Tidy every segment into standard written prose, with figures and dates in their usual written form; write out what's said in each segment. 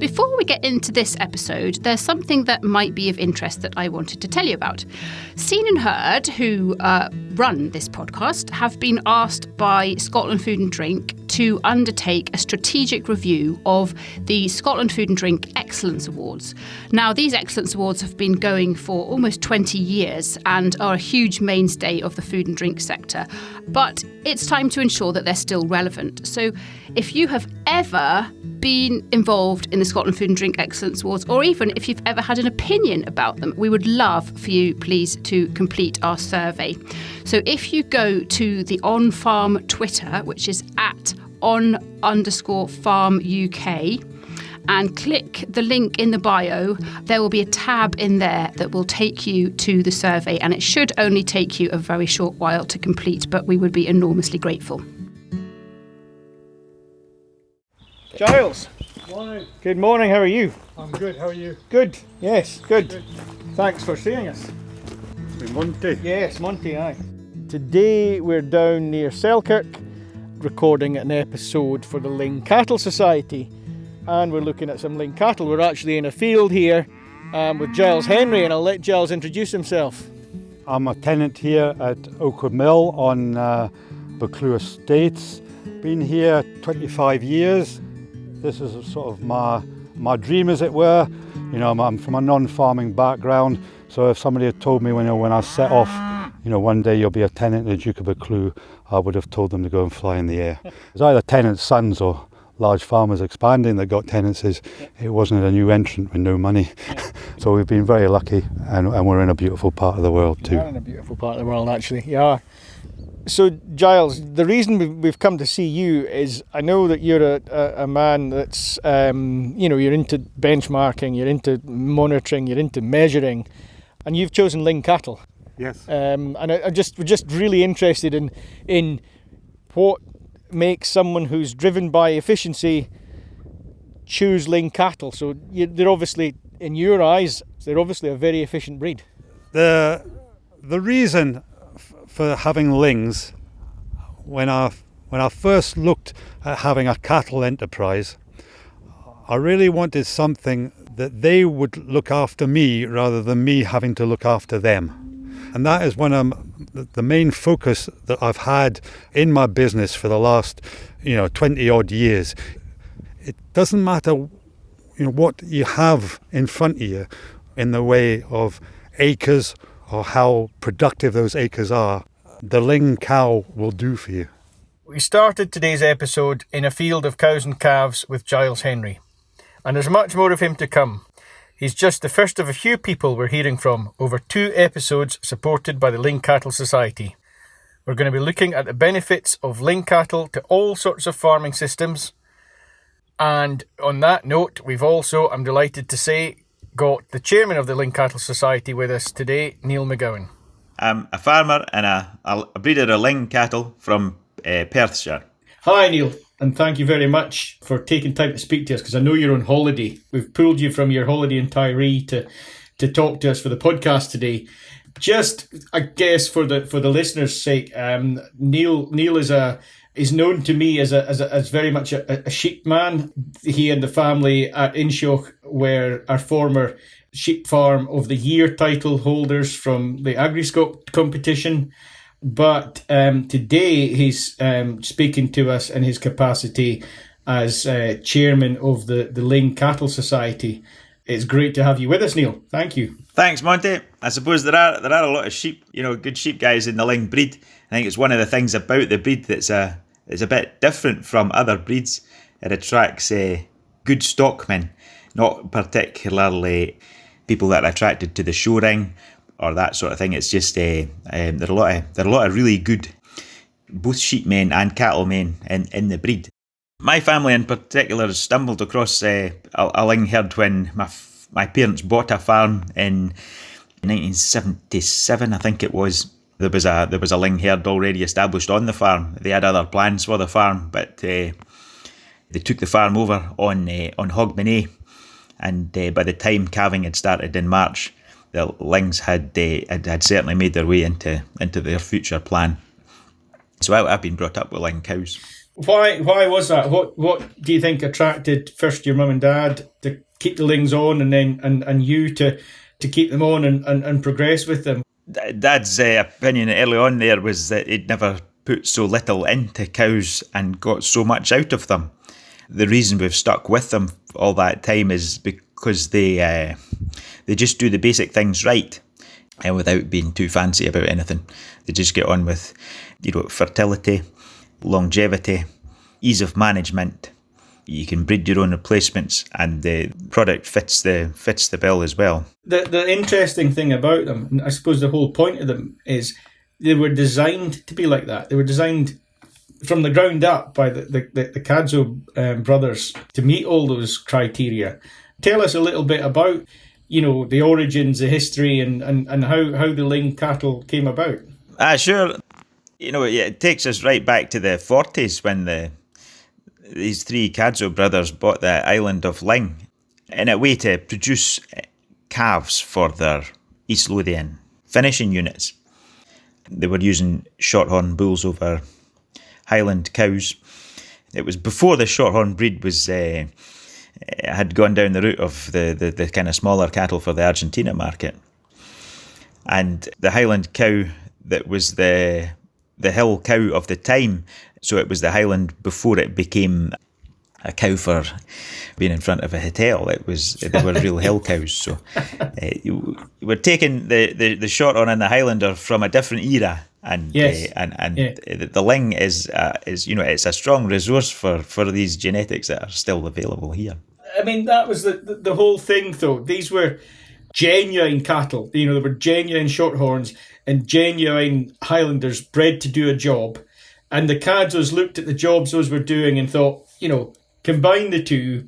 Before we get into this episode, there's something that might be of interest that I wanted to tell you about. Scene and Heard, who run this podcast, have been asked by Scotland Food and Drink to undertake a strategic review of the Scotland Food and Drink Excellence Awards. Now, these Excellence Awards have been going for almost 20 years and are a huge mainstay of the food and drink sector. But it's time to ensure that they're still relevant. So if you have ever been involved in the Scotland Food and Drink Excellence Awards, or even if you've ever had an opinion about them, we would love for you, please, to complete our survey. So if you go to the On Farm Twitter, which is at @on_farm UK, and click the link in the bio, there will be a tab in there that will take you to the survey, and it should only take you a very short while to complete, but we would be enormously grateful. Giles. Morning. Good morning, how are you? I'm good, how are you? Good, yes, good. Thanks for seeing us. Monty. Yes, Monty, aye. Today we're down near Selkirk, recording an episode for the Luing Cattle Society, and we're looking at some Luing cattle. We're actually in a field here with Giles Henry, and I'll let Giles introduce himself. I'm a tenant here at Oakwood Mill on Buccleuch Estates. Been here 25 years. This is sort of my dream, as it were. You know, I'm from a non-farming background, so if somebody had told me when I set off, one day you'll be a tenant in the Duke of Buccleuch, I would have told them to go and fly in the air. It's either tenants' sons or large farmers expanding that got tenancies. It wasn't a new entrant with no money. So we've been very lucky, and we're in a beautiful part of the world too. We are in a beautiful part of the world, actually, yeah. So Giles, the reason we've come to see you is I know that you're a man that's, you're into benchmarking, you're into monitoring, you're into measuring, and you've chosen Luing cattle. Yes. And we're just really interested in what makes someone who's driven by efficiency choose Luing cattle. So they're obviously, in your eyes, they're obviously a very efficient breed. The reason for having Luings, when I first looked at having a cattle enterprise, I really wanted something that they would look after me rather than me having to look after them. And that is one of the main focus that I've had in my business for the last 20 odd years. It doesn't matter what you have in front of you in the way of acres or how productive those acres are. The Luing cow will do for you. We started today's episode in a field of cows and calves with Giles Henry, and there's much more of him to come. He's just the first of a few people we're hearing from over 2 episodes supported by the Luing Cattle Society. We're going to be looking at the benefits of Luing cattle to all sorts of farming systems. And on that note, we've also, I'm delighted to say, got the chairman of the Luing Cattle Society with us today, Neil McGowan. I'm a farmer and a breeder of Luing cattle from Perthshire. Hi Neil, and thank you very much for taking time to speak to us, because I know you're on holiday. We've pulled you from your holiday in Tiree to talk to us for the podcast today. Just, I guess, for the listeners' sake, Neil is known to me as very much a sheep man. He and the family at Inshaw were our former Sheep Farm of the Year title holders from the AgriScope competition. But today he's speaking to us in his capacity as chairman of the Luing Cattle Society. It's great to have you with us, Neil. Thank you. Thanks, Monty. I suppose there are a lot of sheep, good sheep guys in the Luing breed. I think it's one of the things about the breed that's a bit different from other breeds. It attracts good stockmen, not particularly people that are attracted to the show ring or that sort of thing. It's just there are a lot of really good both sheepmen and cattlemen in the breed. My family in particular stumbled across a Luing herd when my parents bought a farm in 1977, I think it was. There was a Luing herd already established on the farm. They had other plans for the farm, but they took the farm over on Hogmanay, and by the time calving had started in March, the Luings had certainly made their way into their future plan. So I've been brought up with Luing cows. Why was that? What do you think attracted first your mum and dad to keep the Lings on, and then and you to keep them on and progress with them? Dad's opinion early on there was that he'd never put so little into cows and got so much out of them. The reason we've stuck with them all that time is because they just do the basic things right, and without being too fancy about anything. They just get on with, fertility, longevity, ease of management. You can breed your own replacements, and the product fits the bill as well. The interesting thing about them, and I suppose the whole point of them, is they were designed to be like that. They were designed from the ground up by the Cadzow brothers to meet all those criteria. Tell us a little bit about, the origins, the history, and how the Ling cattle came about. Sure. It takes us right back to the 40s when these three Cadzow brothers bought the island of Luing in a way to produce calves for their East Lothian finishing units. They were using shorthorn bulls over Highland cows. It was before the shorthorn breed had gone down the route of the kind of smaller cattle for the Argentina market. And the Highland cow that was the hill cow of the time, so it was the Highland before it became a cow for being in front of a hotel. They were real hill cows. So we're taking the shorthorn and the Highlander from a different era. And yes. The Ling is it's a strong resource for these genetics that are still available here. I mean, that was the whole thing, though. These were genuine cattle. They were genuine shorthorns and genuine Highlanders bred to do a job. And the Cadzows looked at the jobs those were doing and thought, combine the two,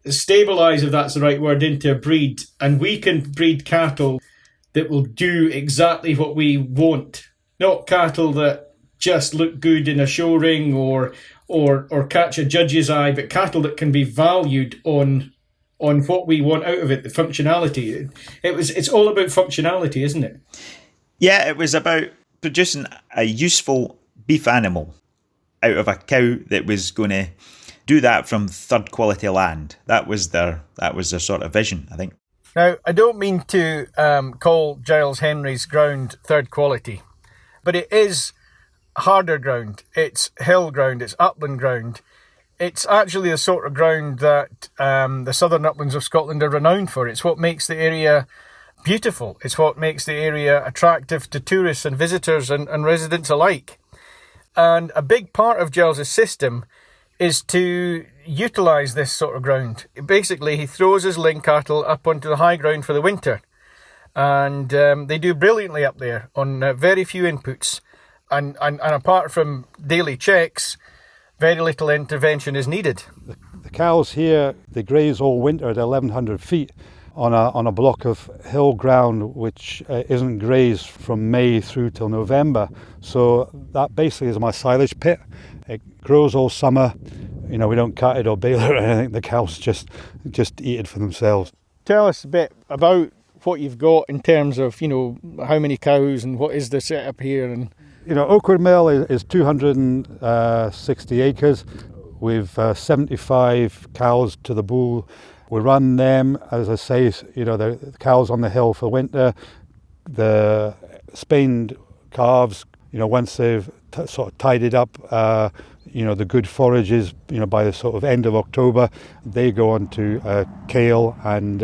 stabilise, if that's the right word, into a breed, and we can breed cattle that will do exactly what we want. Not cattle that just look good in a show ring or catch a judge's eye, but cattle that can be valued on what we want out of it, the functionality. It's all about functionality, isn't it? Yeah, it was about producing a useful beef animal out of a cow that was going to do that from third quality land. That was their sort of vision, I think. Now, I don't mean to call Giles Henry's ground third quality, but it is harder ground. It's hill ground, it's upland ground. It's actually the sort of ground that the southern uplands of Scotland are renowned for. It's what makes the area beautiful. It's what makes the area attractive to tourists and visitors and residents alike. And a big part of Giles's system is to utilise this sort of ground. Basically, he throws his Ling cattle up onto the high ground for the winter. And they do brilliantly up there on very few inputs. And apart from daily checks, very little intervention is needed. The cows here, they graze all winter at 1,100 feet on a block of hill ground which isn't grazed from May through till November. So that basically is my silage pit. It grows all summer. We don't cut it or bale it or anything. The cows just eat it for themselves. Tell us a bit about what you've got in terms of, how many cows and what is the setup here. And Oakwood Mill is 260 acres with 75 cows to the bull. We run them, as I say, the cows on the hill for winter. The Spained calves, once they've sort of tidied up, the good forages, by the sort of end of October, they go on to kale and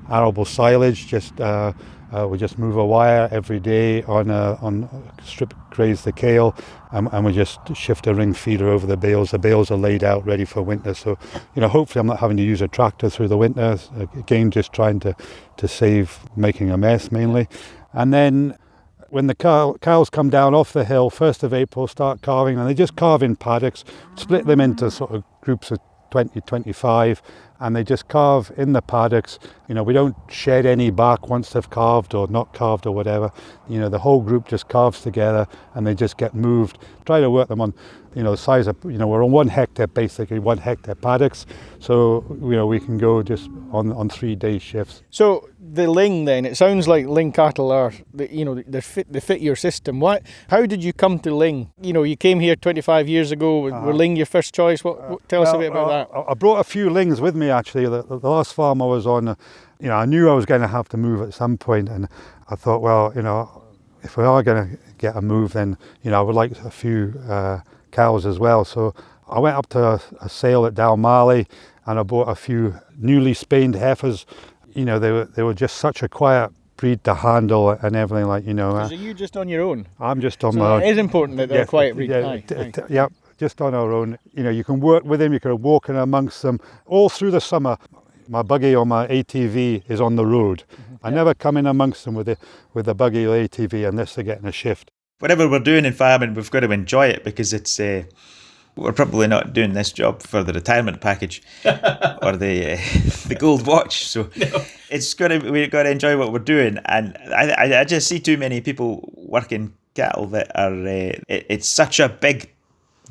arable silage. We just move a wire every day on strip graze the kale, and we just shift a ring feeder over the bales. The bales are laid out ready for winter, so hopefully I'm not having to use a tractor through the winter. Again, just trying to save making a mess mainly. And then when the cows come down off the hill, 1st of April, start calving, and they just calve in paddocks, split them into sort of groups of 20, 25, and they just calve in the paddocks. You know, we don't shed any bark once they've calved or not calved or whatever. You know, the whole group just calves together and they just get moved. Try to work them on, you know, the size of, you know, we're on 1 hectare, basically 1 hectare paddocks. So, you know, we can go just on 3 day shifts. So the Ling then, it sounds like Ling cattle are, you know, they fit your system. How did you come to Ling? You know, you came here 25 years ago. Were Ling your first choice? Tell us a bit about that. I brought a few Lings with me actually. The last farm I was on, you know, I knew I was going to have to move at some point, and I thought, well, you know, if we are going to get a move, then, you know, I would like a few cows as well. So I went up to a sale at Dalmarley and I bought a few newly speined heifers. You know, they were just such a quiet breed to handle and everything, like, you know. Are you just on your own? I'm just on so my own. It is important that they're a quiet breed. Yeah, just on our own. You know, you can work with them, you can walk in amongst them. All through the summer, my buggy or my ATV is on the road. I never come in amongst them with the buggy or ATV unless they're getting a shift. Whatever we're doing in farming, we've got to enjoy it, because it's we're probably not doing this job for the retirement package or the gold watch. So we've got to enjoy what we're doing. And I just see too many people working cattle that are. It's such a big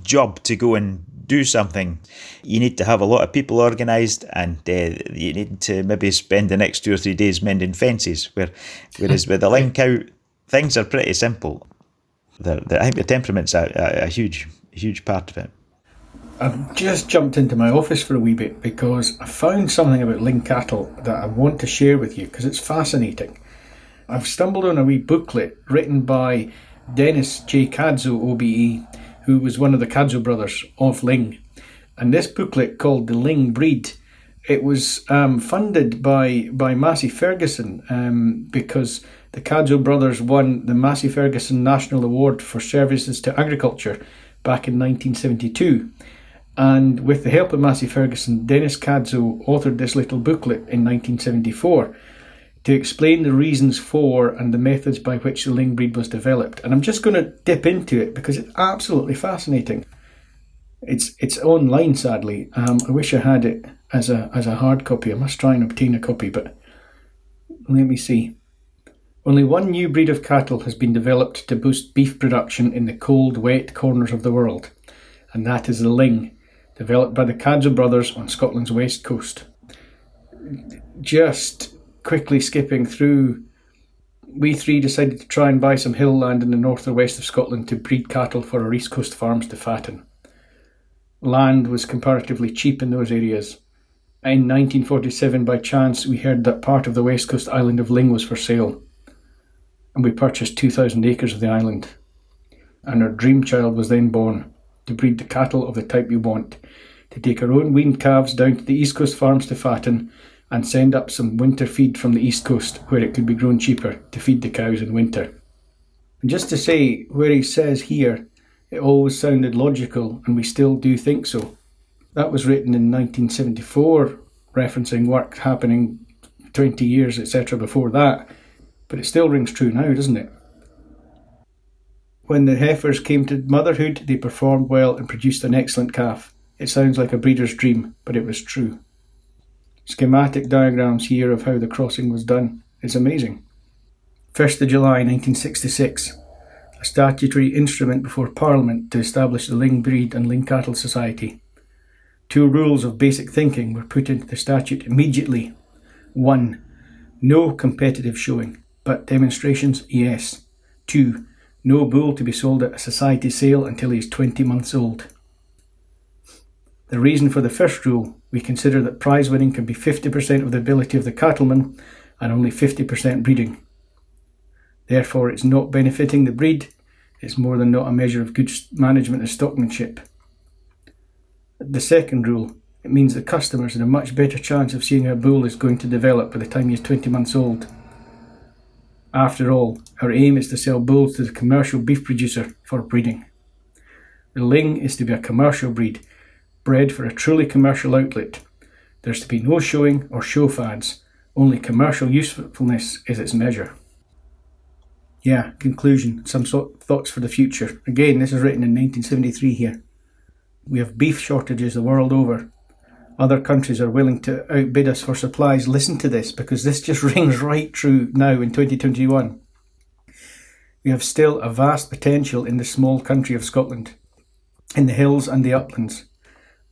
job to go and do something. You need to have a lot of people organised, and you need to maybe spend the next 2 or 3 days mending fences. Whereas with the Ling cow, things are pretty simple. I think the temperament's a huge part of it. I've just jumped into my office for a wee bit because I found something about Ling cattle that I want to share with you because it's fascinating. I've stumbled on a wee booklet written by Dennis J. Cadzow, OBE, who was one of the Cadzow brothers of Ling. And this booklet, called The Ling Breed, it was funded by Massey Ferguson because the Cadzow brothers won the Massey Ferguson National Award for Services to Agriculture back in 1972. And with the help of Massey Ferguson, Dennis Cadzow authored this little booklet in 1974 to explain the reasons for and the methods by which the Ling breed was developed. And I'm just going to dip into it because it's absolutely fascinating. It's online, sadly. I wish I had it as a hard copy. I must try and obtain a copy, but let me see. Only one new breed of cattle has been developed to boost beef production in the cold, wet corners of the world, and that is the Ling, developed by the Cadzow brothers on Scotland's west coast. Just quickly skipping through, we three decided to try and buy some hill land in the north or west of Scotland to breed cattle for our east coast farms to fatten. Land was comparatively cheap in those areas. In 1947, by chance, we heard that part of the west coast island of Ling was for sale, and we purchased 2,000 acres of the island. And our dream child was then born, to breed the cattle of the type we want, to take our own weaned calves down to the east coast farms to fatten, and send up some winter feed from the east coast where it could be grown cheaper to feed the cows in winter. And just to say, where he says here, it always sounded logical, and we still do think so. That was written in 1974, referencing work happening 20 years, etc. before that, but it still rings true now, doesn't it? When the heifers came to motherhood, they performed well and produced an excellent calf. It sounds like a breeder's dream, but it was true. Schematic diagrams here of how the crossing was done. It's amazing. 1st of July 1966. A statutory instrument before Parliament to establish the Ling Breed and Ling Cattle Society. 2 rules of basic thinking were put into the statute immediately. 1. No competitive showing, but demonstrations, yes. 2. No bull to be sold at a society sale until he is 20 months old. The reason for the first rule, we consider that prize winning can be 50% of the ability of the cattleman and only 50% breeding. Therefore, it's not benefiting the breed, it's more than not a measure of good management and stockmanship. The second rule, it means that customers have a much better chance of seeing how a bull is going to develop by the time he is 20 months old. After all, our aim is to sell bulls to the commercial beef producer for breeding. The Ling is to be a commercial breed, bred for a truly commercial outlet. There's to be no showing or show fads, only commercial usefulness is its measure. Yeah, conclusion, some thoughts for the future. Again, this is written in 1973 here. We have beef shortages the world over. Other countries are willing to outbid us for supplies. Listen to this, because this just rings right true now in 2021. We have still a vast potential in the small country of Scotland, in the hills and the uplands.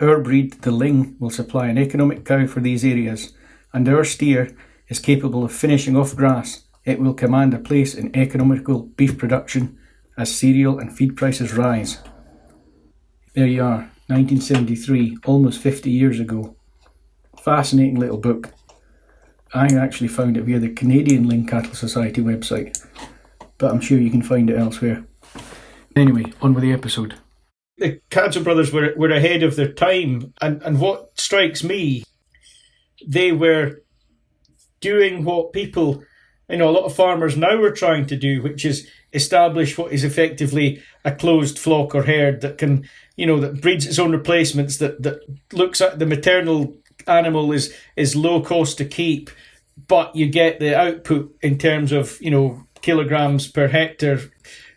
Our breed, the Luing, will supply an economic cow for these areas, and our steer is capable of finishing off grass. It will command a place in economical beef production as cereal and feed prices rise. There you are, 1973, almost 50 years ago. Fascinating little book. I actually found it via the Canadian Luing Cattle Society website, but I'm sure you can find it elsewhere. Anyway, on with the episode. The Cadzow brothers were ahead of their time, and what strikes me, they were doing what people, a lot of farmers now are trying to do, which is establish what is effectively a closed flock or herd that can, that breeds its own replacements, that looks at the maternal animal is low cost to keep, but you get the output in terms of, kilograms per hectare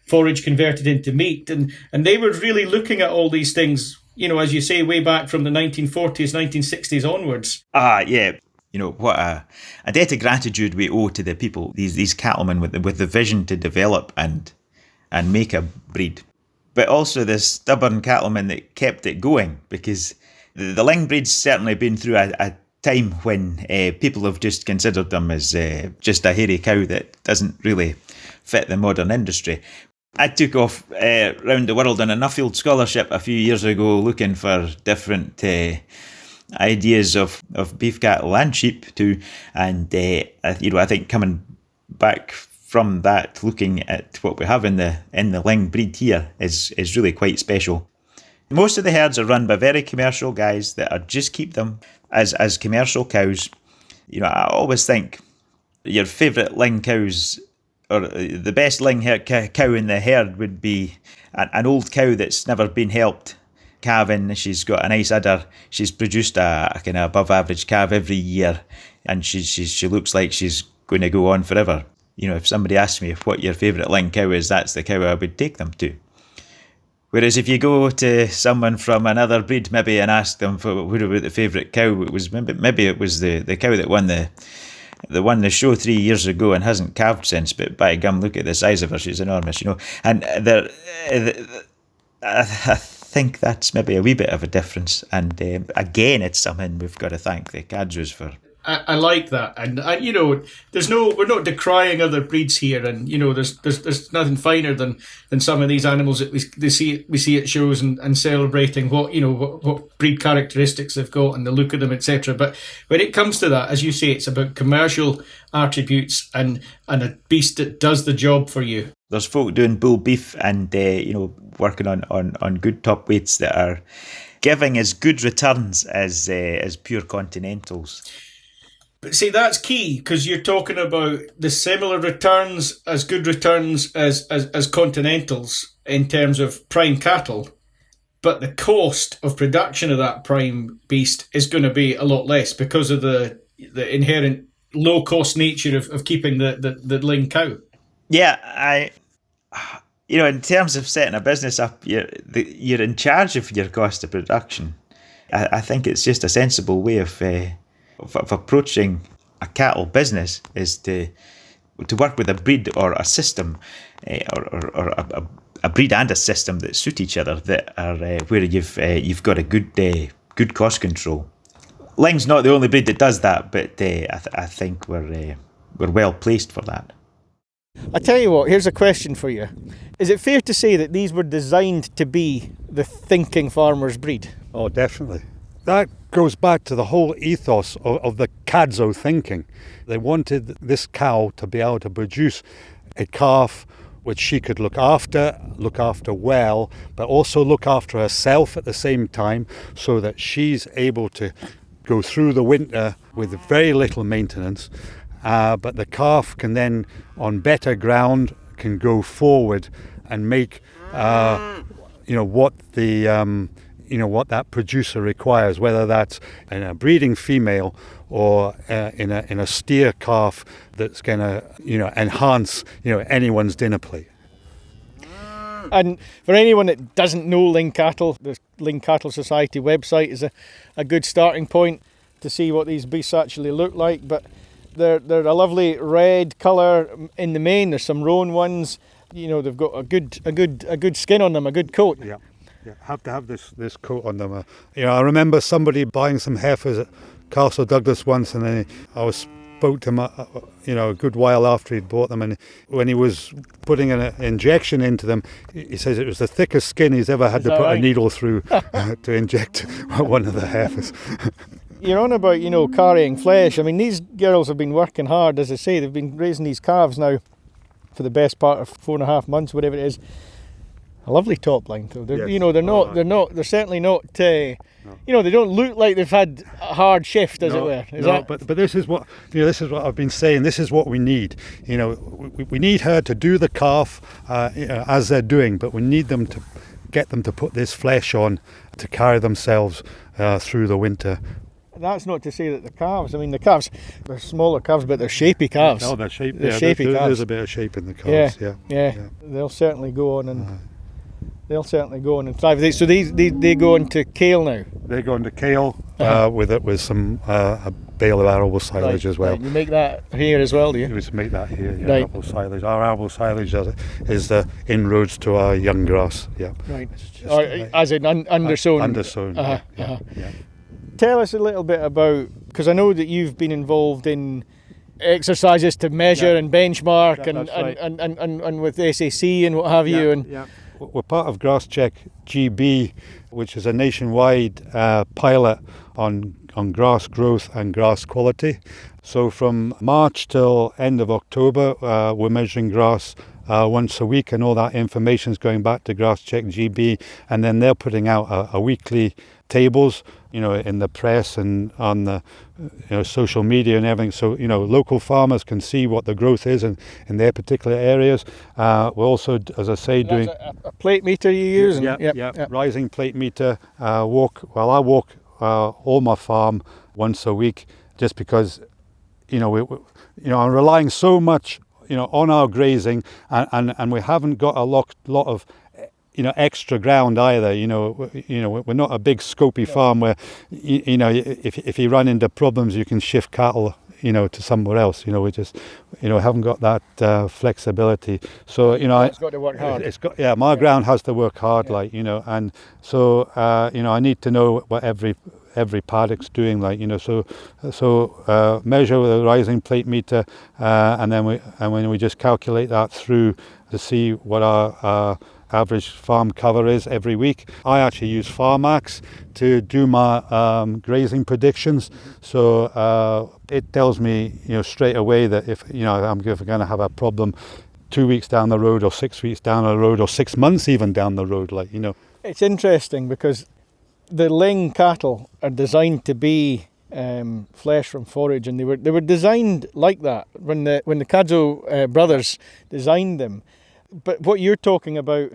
forage converted into meat. And they were really looking at all these things, as you say, way back from the 1940s, 1960s onwards. Yeah. What a debt of gratitude we owe to the people, these cattlemen with the vision to develop and make a breed. But also the stubborn cattlemen that kept it going, because the Luing breed's certainly been through a time when people have just considered them as just a hairy cow that doesn't really fit the modern industry. I took off round the world on a Nuffield scholarship a few years ago looking for different ideas of beef cattle and sheep too, and I think coming back from that, looking at what we have in the Luing breed here is really quite special. Most of the herds are run by very commercial guys that are just keep them as commercial cows. I always think your favourite Luing cows, or the best Luing cow in the herd, would be an old cow that's never been helped calving. She's got a nice udder. She's produced a kind of above average calf every year, and she looks like she's going to go on forever. If somebody asks me what your favourite Luing cow is, that's the cow I would take them to. Whereas if you go to someone from another breed maybe and ask them what about the favourite cow, it was maybe it was the cow that won the show 3 years ago and hasn't calved since, but by gum, look at the size of her, she's enormous, And I think that's maybe a wee bit of a difference, and again, it's something we've got to thank the Cadzows for. I like that, and we're not decrying other breeds here, and there's nothing finer than some of these animals that we see at shows and celebrating what breed characteristics they've got and the look of them, etc. But when it comes to that, as you say, it's about commercial attributes and a beast that does the job for you. There's folk doing bull beef and working on good top weights that are giving as good returns as pure continentals. But see, that's key, because you're talking about the similar returns, as good returns as continentals in terms of prime cattle, but the cost of production of that prime beast is going to be a lot less because of the inherent low cost nature of keeping the Luing cow. Yeah, in terms of setting a business up, you're in charge of your cost of production. I think it's just a sensible way of approaching a cattle business is to work with a breed or a system, or a breed and a system that suit each other, that are where you've got a good cost control. Luing's not the only breed that does that, but I think we're well placed for that. I tell you what, here's a question for you. Is it fair to say that these were designed to be the thinking farmer's breed? Oh, definitely. That goes back to the whole ethos of the Cadzow thinking. They wanted this cow to be able to produce a calf which she could look after well, but also look after herself at the same time, so that she's able to go through the winter with very little maintenance. But the calf can then, on better ground, can go forward and make what that producer requires, whether that's in a breeding female or in a steer calf that's going to enhance anyone's dinner plate. And for anyone that doesn't know Luing cattle, the Luing Cattle Society website is a good starting point to see what these beasts actually look like. But they're a lovely red colour in the main. There's some roan ones. You know, they've got a good skin on them, a good coat. Yeah, have to have this coat on them. I remember somebody buying some heifers at Castle Douglas once, and then I spoke to him, a good while after he'd bought them, and when he was putting an injection into them, he says it was the thickest skin he's ever had to put a needle through to inject one of the heifers. You're on about, carrying flesh. I mean, these girls have been working hard, as I say. They've been raising these calves now for the best part of 4.5 months, whatever it is. A lovely top line, though. They're, Yes. they're certainly not. They don't look like they've had a hard shift, as it were. But this is what I've been saying. This is what we need. We need her to do the calf as they're doing, but we need them to get them to put this flesh on to carry themselves through the winter. That's not to say that the calves, they're smaller calves, but they're shapy calves. Oh, they're shapy. They're shapy calves. There's a bit of shape in the calves. Yeah. They'll certainly go on and thrive. So they go into kale now. They go into kale with some a bale of arable silage as well. Right. You make that here as well, do you? We make that here. Yeah, Right. arable silage. Our arable silage is the inroads to our young grass. Yeah. Right. As in undersown. Undersown. Yeah. Tell us a little bit about, because I know that you've been involved in exercises to measure and benchmark and with SAC and what have you. And we're part of GrassCheck GB, which is a nationwide pilot on grass growth and grass quality. So from March till end of October, we're measuring grass once a week, and all that information is going back to GrassCheck GB, and then they're putting out a weekly tables, in the press and on the social media and everything, so local farmers can see what the growth is in their particular areas. We're also, as I say, doing a plate meter you use. Rising plate meter. I walk all my farm once a week, just because I'm relying so much on our grazing, and we haven't got a lot of extra ground either. We're not a big scopy farm where if you run into problems you can shift cattle to somewhere else. We just haven't got that flexibility. So it's got to work hard. My ground has to work hard, and so I need to know what every paddock's doing, so measure with a rising plate meter, and then we just calculate that through to see what our average farm cover is every week. I actually use Farmax to do my grazing predictions, so it tells me straight away that if I'm going to have a problem 2 weeks down the road, or 6 weeks down the road, or 6 months even down the road. It's interesting because the Luing cattle are designed to be flesh from forage, and they were designed like that when the Cadzow brothers designed them. But what you're talking about,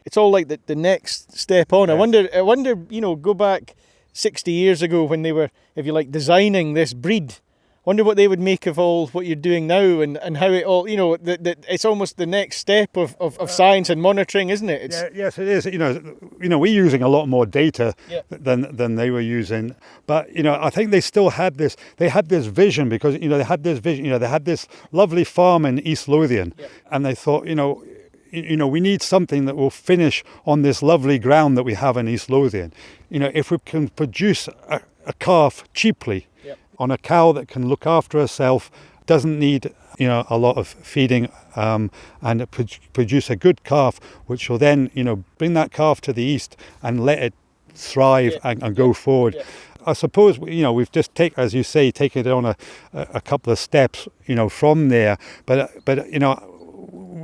it's all like the next step on. Yes. I wonder, go back 60 years ago when they were, if you like, designing this breed. I wonder what they would make of all what you're doing now, and how it all, it's almost the next step of science and monitoring, isn't it? Yes, it is. We're using a lot more data than they were using, but I think they still had this. They had this vision because they had this vision. They had this lovely farm in East Lothian, and they thought, we need something that will finish on this lovely ground that we have in East Lothian. If we can produce a calf cheaply on a cow that can look after herself, doesn't need a lot of feeding, and produce a good calf, which will then bring that calf to the east and let it thrive and go forward. I suppose we've just taken it on a couple of steps from there, but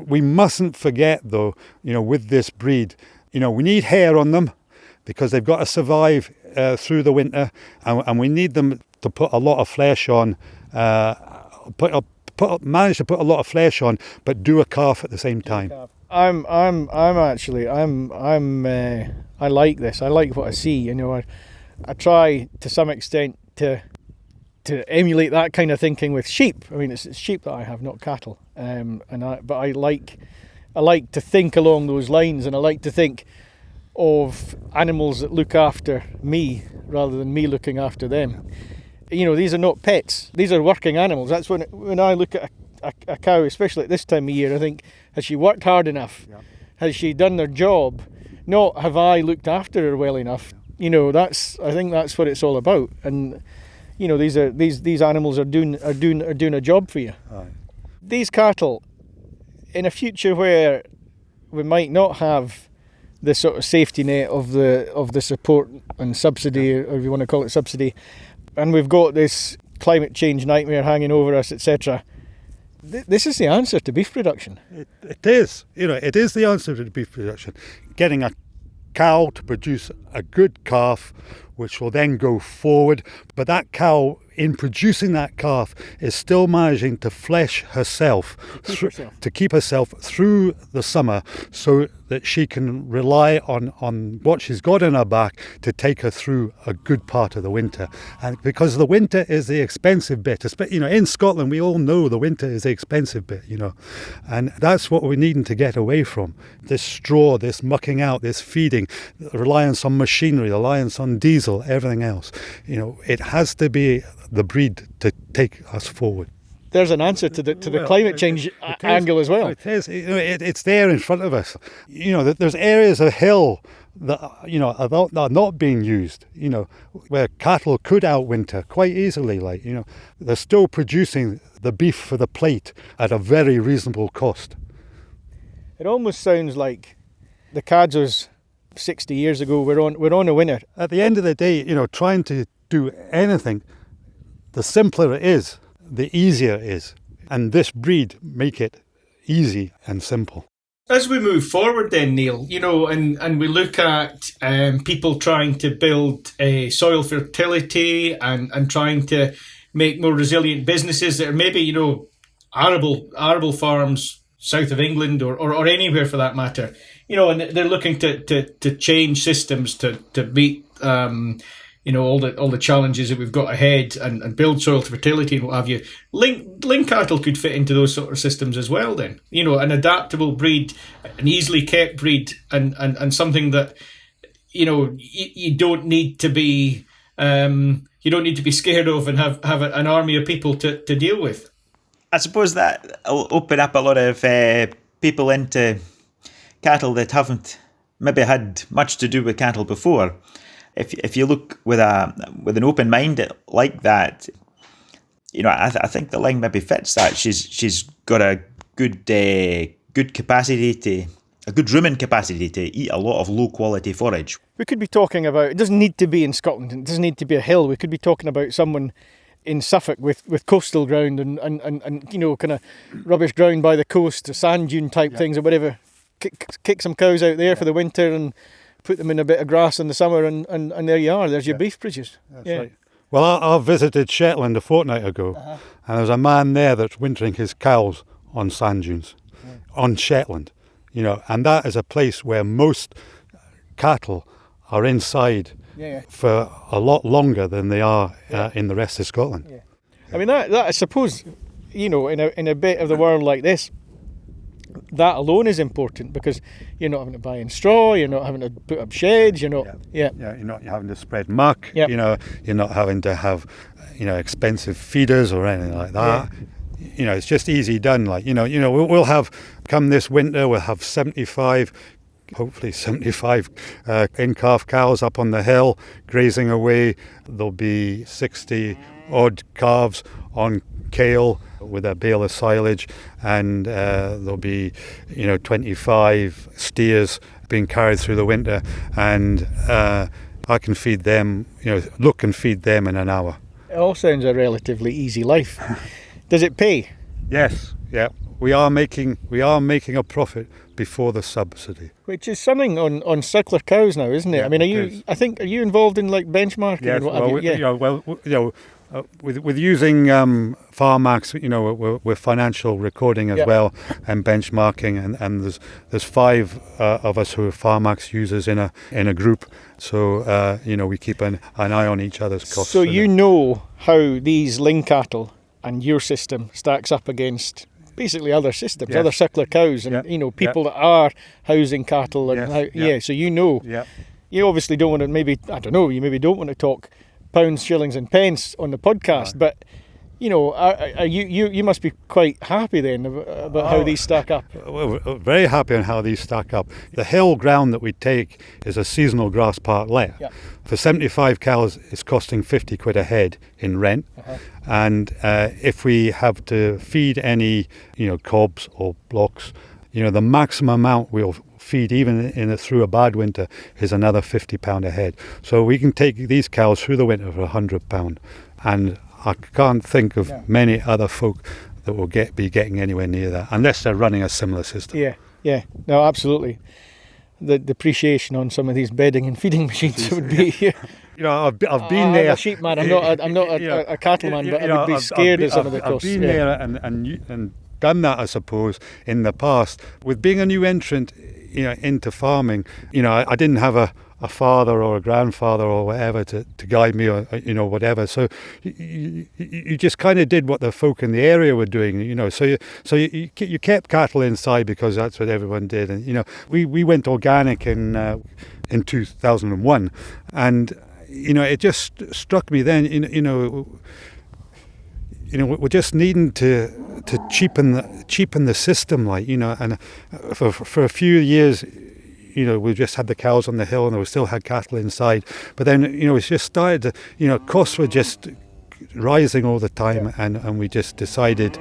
we mustn't forget though, with this breed, we need hair on them because they've got to survive through the winter, and we need them to put a lot of flesh on, manage to put a lot of flesh on, but do a calf at the same time. I like this. I like what I see. I try to some extent to emulate that kind of thinking with sheep. It's sheep that I have, not cattle. But I like I like to think along those lines, and I like to think of animals that look after me rather than me looking after them. You know, these are not pets. These are working animals. That's when I look at a cow, especially at this time of year, I think, has she worked hard enough? Yeah. Has she done their job? Not have I looked after her well enough? You know, I think that's what it's all about. And you know, these animals are doing a job for you. Aye. These cattle, in a future where we might not have the sort of safety net of the support and subsidy, or if you want to call it subsidy, and we've got this climate change nightmare hanging over us, etc. This is the answer to beef production. It is. You know, it is the answer to beef production. Getting a cow to produce a good calf, which will then go forward. But that cow, in producing that calf, is still managing to flesh herself, to keep herself through the summer, so that she can rely on what she's got in her back to take her through a good part of the winter. And because the winter is the expensive bit, you know, in Scotland we all know the winter is the expensive bit, you know, and that's what we're needing to get away from. This straw, this mucking out, this feeding, reliance on machinery, reliance on diesel, everything else. You know, it has to be the breed to take us forward. There's an answer to the climate change angle as well. It is. You know, it's there in front of us. You know, there's areas of hill that, you know, are not being used, you know, where cattle could outwinter quite easily. Like, you know, they're still producing the beef for the plate at a very reasonable cost. It almost sounds like the Cadzows 60 years ago were on a winner. At the end of the day, you know, trying to do anything, the simpler it is, the easier it is. And this breed make it easy and simple. As we move forward then, Neil, you know, and we look at people trying to build soil fertility and trying to make more resilient businesses that are maybe, you know, arable farms south of England or anywhere for that matter, you know, and they're looking to change systems to meet you know, all the challenges that we've got ahead and build soil fertility and what have you. Ling cattle could fit into those sort of systems as well then. You know, an adaptable breed, an easily kept breed, and something that, you know, you don't need to be scared of and have an army of people to deal with. I suppose that will open up a lot of people into cattle that haven't maybe had much to do with cattle before. If you look with an open mind like that, you know, I think the Ling maybe fits that. She's got a good capacity a good rumen capacity to eat a lot of low quality forage. We could be talking about, it doesn't need to be in Scotland, it doesn't need to be a hill. We could be talking about someone in Suffolk with coastal ground and you know, kind of rubbish ground by the coast, or sand dune type things or whatever. Kick some cows out there for the winter and put them in a bit of grass in the summer, and there you are. There's your beef produce. That's right. Well, I visited Shetland a fortnight ago, and there's a man there that's wintering his cows on sand dunes, on Shetland, you know, and that is a place where most cattle are inside for a lot longer than they are in the rest of Scotland. Yeah. I mean, that I suppose, you know, in a bit of the world like this, that alone is important, because you're not having to buy in straw, you're not having to put up sheds, you're not you're not having to spread muck, you know, you're not having to have, you know, expensive feeders or anything like that. You know, it's just easy done. Like, you know, we'll have, come this winter, we'll have hopefully 75 in-calf cows up on the hill grazing away. There'll be 60 odd calves on kale with a bale of silage, and there'll be, you know, 25 steers being carried through the winter, and I can feed them, you know, Look and feed them in an hour. It all sounds a relatively easy life. Does it pay? Yes, yeah. We are making a profit before the subsidy, which is something on circular cows now, isn't it? Yeah, I mean, are you involved in like benchmarking? Yes, and what have you? With using Pharmax, you know, we're financial recording as well, and benchmarking, and there's 5 of us who are Pharmax users in a group, so you know, we keep an eye on each other's costs. So you know how these Ling cattle and your system stacks up against basically other systems, Yes. other suckler cows, and Yep. people that are housing cattle, and Yes. so Yeah. you obviously don't want to, maybe, I don't know, you maybe don't want to talk pounds, shillings and pence on the podcast, but are you must be quite happy then about how these stack up. We're very happy on how these stack up. The hill ground that we take is a seasonal grass park layer. Yeah. For 75 cows, it's costing 50 quid a head in rent. And if we have to feed any, cobs or blocks, the maximum amount we'll feed even through a bad winter is another £50 a head. So we can take these cows through the winter for £100. And I can't think of many other folk that will be getting anywhere near that, unless they're running a similar system. Yeah, no, absolutely. The depreciation on some of these bedding and feeding machines would be. I've been there. I'm a sheep man. I'm not a cattleman, but I would be scared of some of the costs. I've been there and done that, I suppose, in the past. With being a new entrant, into farming, I didn't have a father or a grandfather or whatever to guide me, or whatever. So you just kind of did what the folk in the area were doing. So you kept cattle inside because that's what everyone did. And we went organic in 2001, and it just struck me then. We're just needing to cheapen the system, and for a few years. We just had the cows on the hill and we still had cattle inside. But then, it just started to, costs were just rising all the time, and we just decided,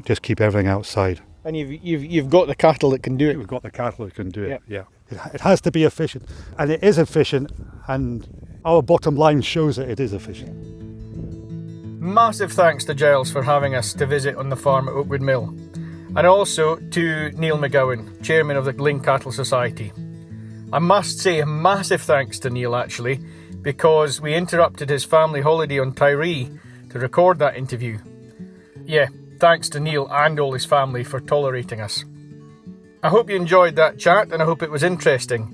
just keep everything outside. And you've got the cattle that can do it. We've got the cattle that can do it, yeah. It has to be efficient, and it is efficient, and our bottom line shows that it is efficient. Massive thanks to Giles for having us to visit on the farm at Oakwood Mill. And also to Neil McGowan, Chairman of the Luing Cattle Society. I must say a massive thanks to Neil actually, because we interrupted his family holiday on Tiree to record that interview. Yeah, thanks to Neil and all his family for tolerating us. I hope you enjoyed that chat, and I hope it was interesting.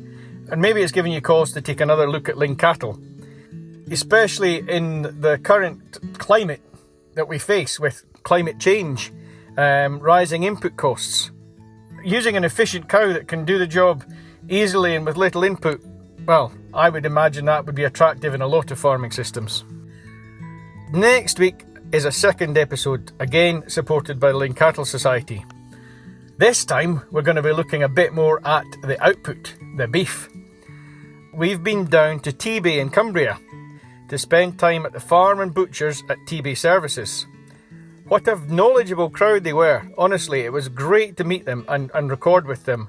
And maybe it's given you cause to take another look at Luing cattle, especially in the current climate that we face with climate change. Rising input costs. Using an efficient cow that can do the job easily and with little input, well, I would imagine that would be attractive in a lot of farming systems. Next week is a second episode, again supported by the Luing Cattle Society. This time we're going to be looking a bit more at the output, the beef. We've been down to T-Bay in Cumbria to spend time at the farm and butchers at T-Bay Services. What a knowledgeable crowd they were. Honestly, it was great to meet them and record with them.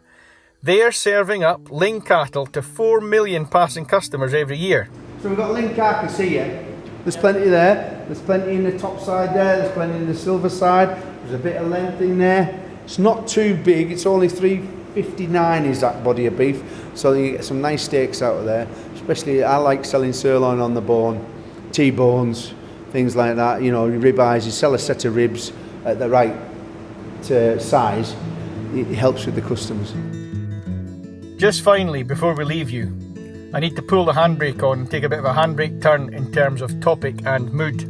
They are serving up Luing cattle to 4 million passing customers every year. So we've got Luing carcass here. There's plenty there. There's plenty in the top side there. There's plenty in the silver side. There's a bit of length in there. It's not too big. It's only 359 is that body of beef. So you get some nice steaks out of there. Especially, I like selling sirloin on the bone, T-bones, things like that, ribeyes. You sell a set of ribs at the right size, it helps with the customers. Just finally, before we leave you, I need to pull the handbrake on and take a bit of a handbrake turn in terms of topic and mood.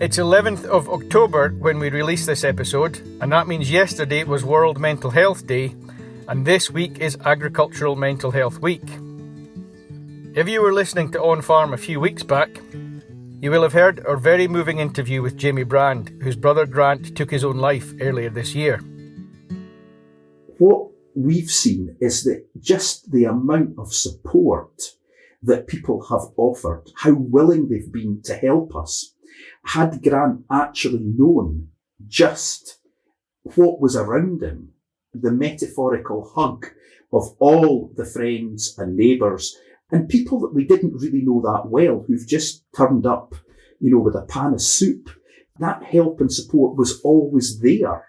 It's 11th of October when we release this episode, and that means yesterday was World Mental Health Day, and this week is Agricultural Mental Health Week. If you were listening to On Farm a few weeks back, you will have heard our very moving interview with Jamie Brand, whose brother Grant took his own life earlier this year. What we've seen is that just the amount of support that people have offered, how willing they've been to help us. Had Grant actually known just what was around him, the metaphorical hug of all the friends and neighbours and people that we didn't really know that well, who've just turned up, with a pan of soup, that help and support was always there.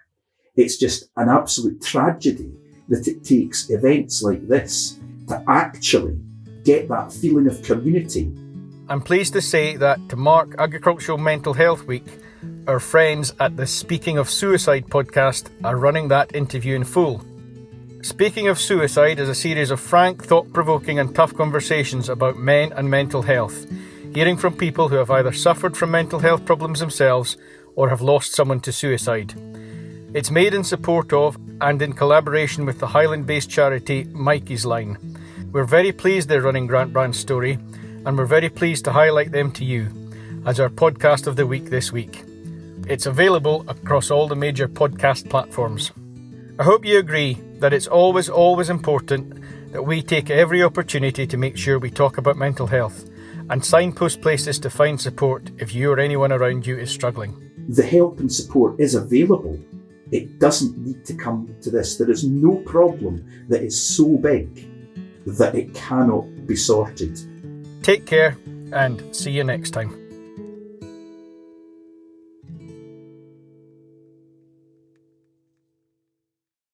It's just an absolute tragedy that it takes events like this to actually get that feeling of community. I'm pleased to say that to mark Agricultural Mental Health Week, our friends at the Speaking of Suicide podcast are running that interview in full. Speaking of Suicide is a series of frank, thought-provoking and tough conversations about men and mental health, hearing from people who have either suffered from mental health problems themselves or have lost someone to suicide. It's made in support of and in collaboration with the Highland-based charity Mikey's Line. We're very pleased they're running Grant Brand's story, and we're very pleased to highlight them to you as our podcast of the week this week. It's available across all the major podcast platforms. I hope you agree that it's always important that we take every opportunity to make sure we talk about mental health and signpost places to find support if you or anyone around you is struggling. The help and support is available. It doesn't need to come to this. There is no problem that is so big that it cannot be sorted. Take care and see you next time.